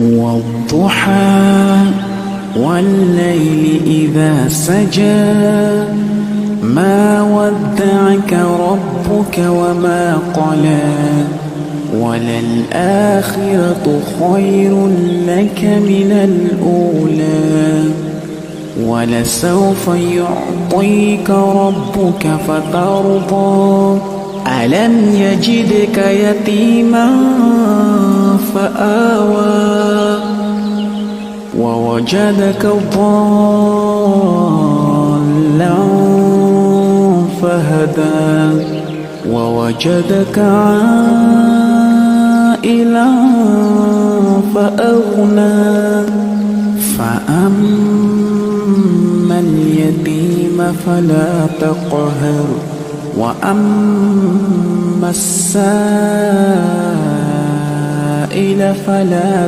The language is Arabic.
والضحى والليل إذا سجى ما ودعك ربك وما قلى وللآخرة خير لك من الأولى ولسوف يعطيك ربك فترضى ألم يجدك يتيما فآوى ووجدك ضالا فهدى ووجدك عائلا فأغنى فأما اليتيم فلا تقهر وأما السائل فلا